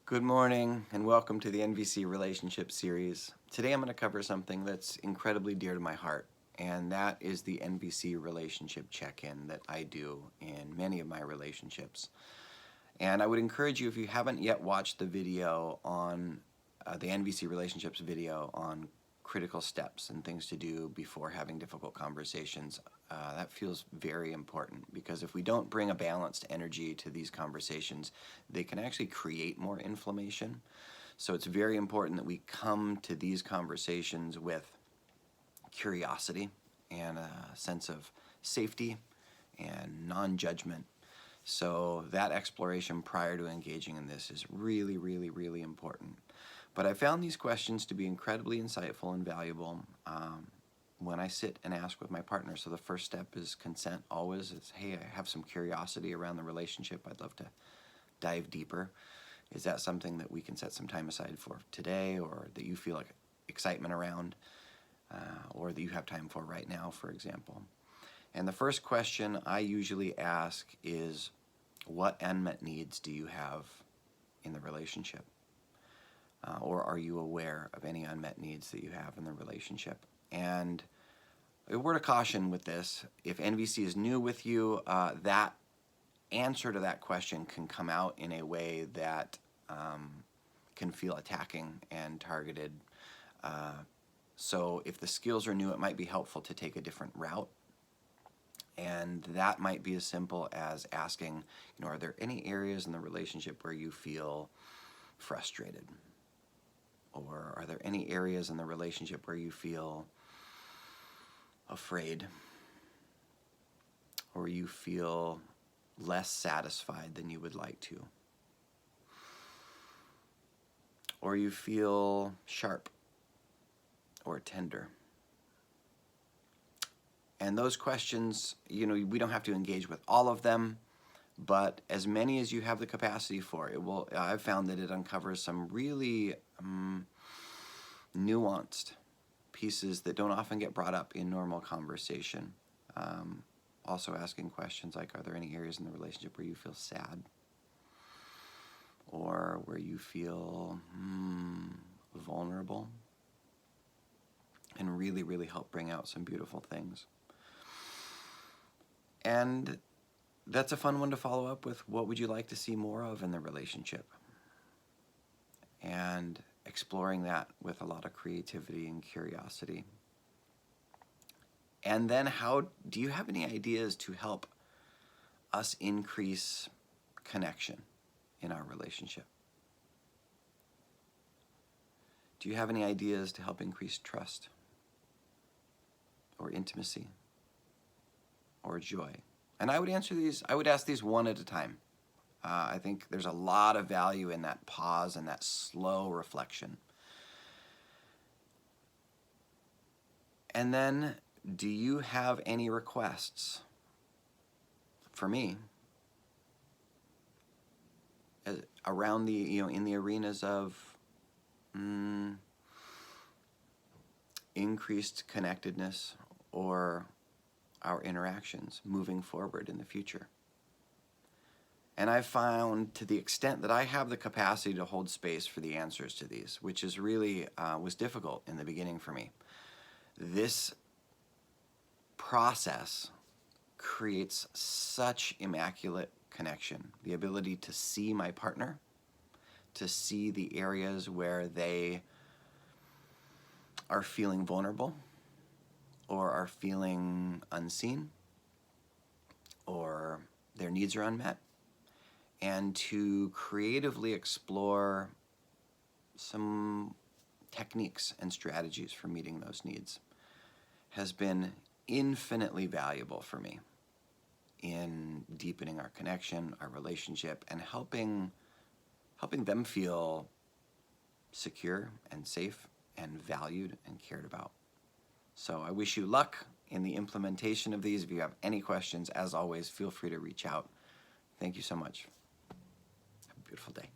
Good morning and welcome to the NVC Relationship Series. Today I'm going to cover something that's incredibly dear to my heart, and that is the NVC Relationship Check-in that I do in many of my relationships. And I would encourage you, if you haven't yet watched the video on the NVC Relationships video on critical steps and things to do before having difficult conversations, that feels very important, because if we don't bring a balanced energy to these conversations, they can actually create more inflammation. So it's very important that we come to these conversations with curiosity and a sense of safety and non-judgment. So that exploration prior to engaging in this is really, really, really important. But I found these questions to be incredibly insightful and valuable when I sit and ask with my partner. So the first step is consent always. It's, hey, I have some curiosity around the relationship. I'd love to dive deeper. Is that something that we can set some time aside for today, or that you feel like excitement around, or that you have time for right now, for example? And the first question I usually ask is, what unmet needs do you have in the relationship? Or are you aware of any unmet needs that you have in the relationship? And a word of caution with this: if NVC is new with you, that answer to that question can come out in a way that can feel attacking and targeted. So if the skills are new, it might be helpful to take a different route. And that might be as simple as asking, are there any areas in the relationship where you feel frustrated? Or are there any areas in the relationship where you feel afraid? Or you feel less satisfied than you would like to? Or you feel sharp or tender? And those questions, we don't have to engage with all of them, but as many as you have the capacity for, I've found that it uncovers some really nuanced pieces that don't often get brought up in normal conversation. Also asking questions like, are there any areas in the relationship where you feel sad? Or where you feel vulnerable? And really, really help bring out some beautiful things. And that's a fun one to follow up with. What would you like to see more of in the relationship? And exploring that with a lot of creativity and curiosity. And then do you have any ideas to help us increase connection in our relationship? Do you have any ideas to help increase trust or intimacy or joy? And I would ask these one at a time. I think there's a lot of value in that pause and that slow reflection. And then, do you have any requests for me around in the arenas of increased connectedness or our interactions moving forward in the future? And I've found, to the extent that I have the capacity to hold space for the answers to these, which is really was difficult in the beginning for me, this process creates such immaculate connection. The ability to see my partner, to see the areas where they are feeling vulnerable or are feeling unseen or their needs are unmet, and to creatively explore some techniques and strategies for meeting those needs has been infinitely valuable for me in deepening our connection, our relationship, and helping them feel secure and safe and valued and cared about. So I wish you luck in the implementation of these. If you have any questions, as always, feel free to reach out. Thank you so much. Have a beautiful day.